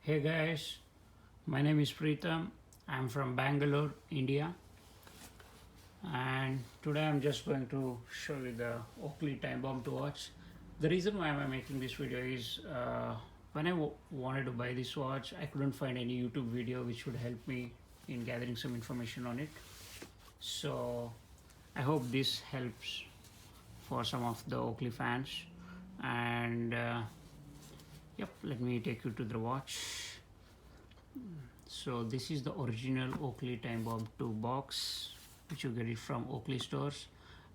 Hey guys, my name is Preetham. I'm from Bangalore, India, and today I'm just going to show you the Oakley time bomb to watch. The reason why I'm making this video is when I wanted to buy this watch, I couldn't find any YouTube video which would help me in gathering some information on it. So I hope this helps for some of the Oakley fans. And yep, let me take you to the watch. So this is the original Oakley Time Bomb 2 box, which you get it from Oakley stores.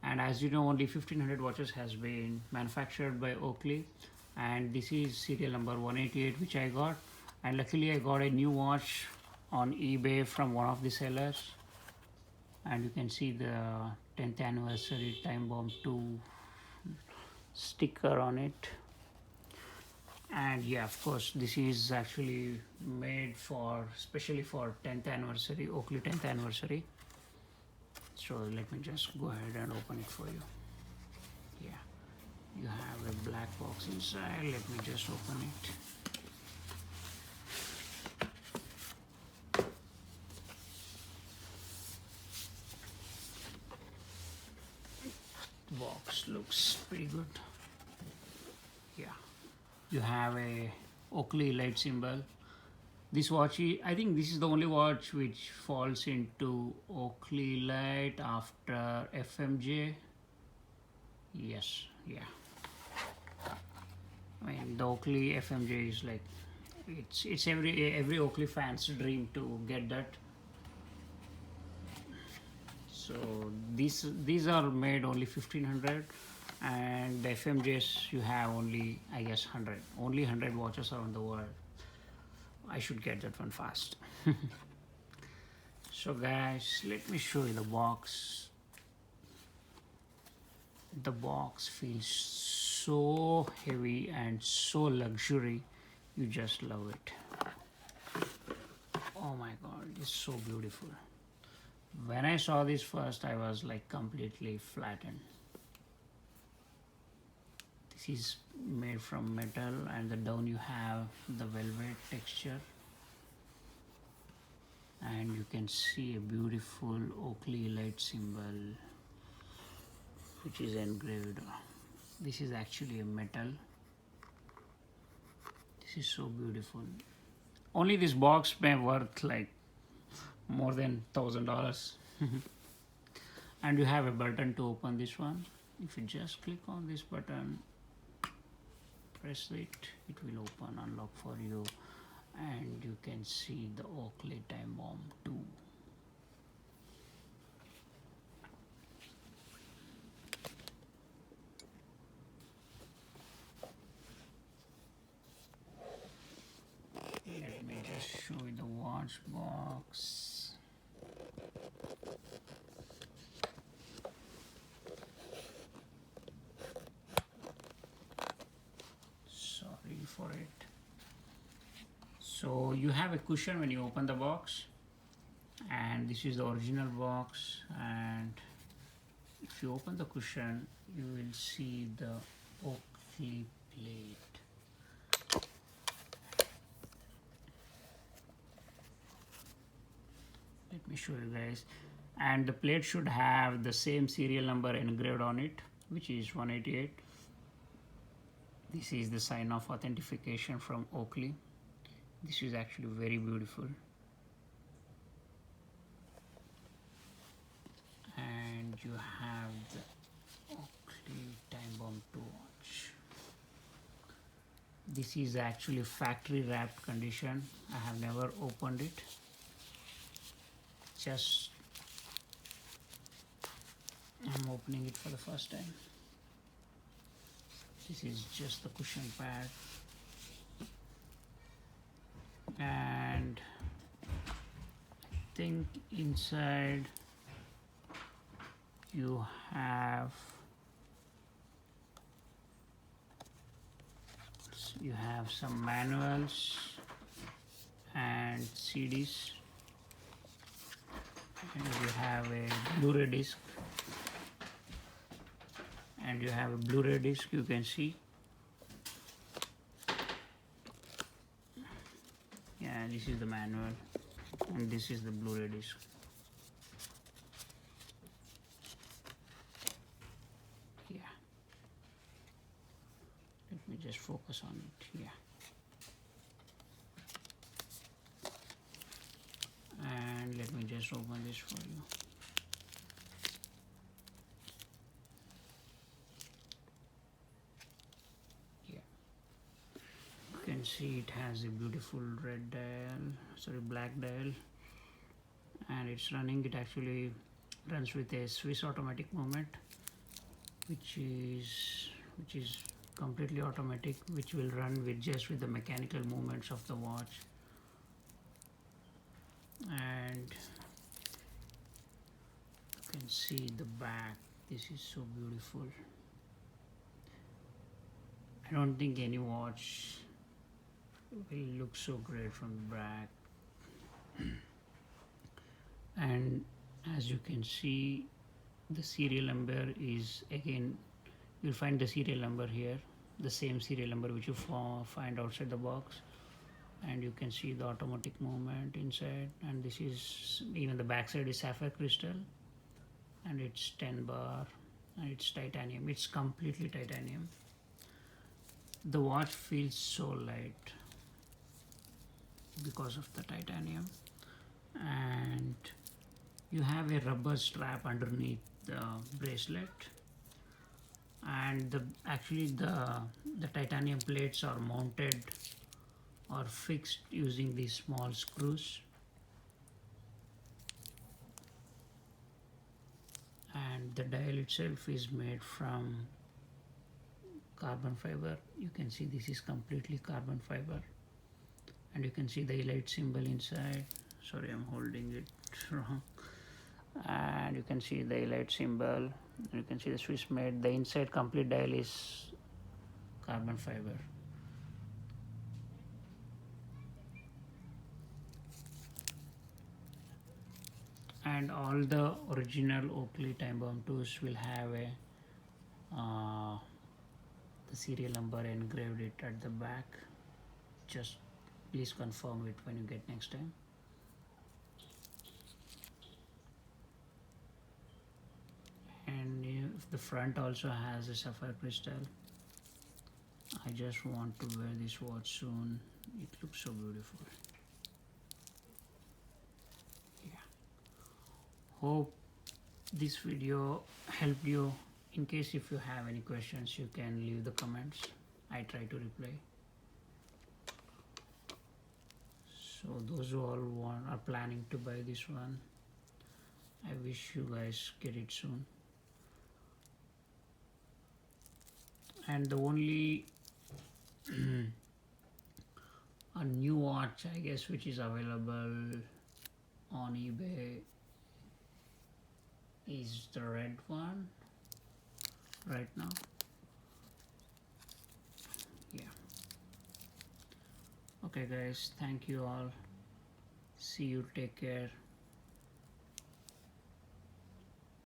And as you know, only 1500 watches has been manufactured by Oakley, and this is serial number 188, which I got. And luckily I got a new watch on eBay from one of the sellers, and you can see the 10th anniversary Time Bomb 2 sticker on it. And yeah, of course, this is actually made for especially for 10th anniversary, Oakley 10th anniversary. So let me just go ahead and open it for you. Yeah, you have a black box inside. Let me just open it. The box looks pretty good. Yeah, you have a Oakley light symbol. This watch, I think this is the only watch which falls into Oakley light after FMJ. Yes, yeah. I mean, the Oakley FMJ is like, it's every Oakley fan's dream to get that. So these are made only 1500, and the FMJs you have only, I guess, 100. Only 100 watches around the world. I should get that one fast. So guys, let me show you the box. The box feels so heavy and so luxury. You just love it. Oh my god, it's so beautiful. When I saw this first, I was like completely flattened. This is made from metal, and the down you have the velvet texture, and you can see a beautiful Oakley light symbol which is engraved. This is actually a metal. This is so beautiful. Only this box may worth like more than $1,000. And you have a button to open this one. If you just click on this button, press it, it will open, unlock for you, and you can see the Oakley Time Bomb 2. Let me just show you the watch box. Sorry for it. So you have a cushion when you open the box, and this is the original box. And if you open the cushion, you will see the Oakley plate. Let me show you guys. And the plate should have the same serial number engraved on it, which is 188. This is the sign of authentication from Oakley. This is actually very beautiful. And you have the Oakley Time Bomb 2 watch. This is actually factory wrapped condition. I have never opened it. Just I'm opening it for the first time. This is just the cushion pad, and I think inside you have some manuals and CDs, and you have a Blu-ray disc. And you have a Blu-ray disc, you can see. Yeah, this is the manual and this is the Blu-ray disc. Yeah, let me just focus on it. Yeah, and let me just open this for you. Yeah, you can see it has a beautiful red dial, sorry, black dial, and it's running. It actually runs with a Swiss automatic movement, which is completely automatic, which will run with just with the mechanical movements of the watch. And you can see the back. This is so beautiful. I don't think any watch will look so great from the back. And as you can see, the serial number is, again, you'll find the serial number here, the same serial number which you find outside the box. And you can see the automatic movement inside, and this is, even the back side is sapphire crystal, and it's 10 bar, and it's titanium. It's completely titanium. The watch feels so light because of the titanium, and you have a rubber strap underneath the bracelet, and the titanium plates are mounted or fixed using these small screws, and the dial itself is made from carbon fiber. You can see this is completely carbon fiber, and you can see the elite symbol inside. Sorry, I'm holding it wrong. And you can see the elite symbol, you can see the Swiss made. The inside complete dial is carbon fiber. And all the original Oakley time bomb tools will have a the serial number engraved it at the back. Just please confirm it when you get next time. And if the front also has a sapphire crystal, I just want to wear this watch soon. It looks so beautiful. Yeah, hope this video helped you. In case if you have any questions, you can leave the comments. I try to reply. So those who all are planning to buy this one, I wish you guys get it soon. And the only a new watch, I guess, which is available on eBay is the red one right now. Yeah. Okay guys, thank you all. See you, take care.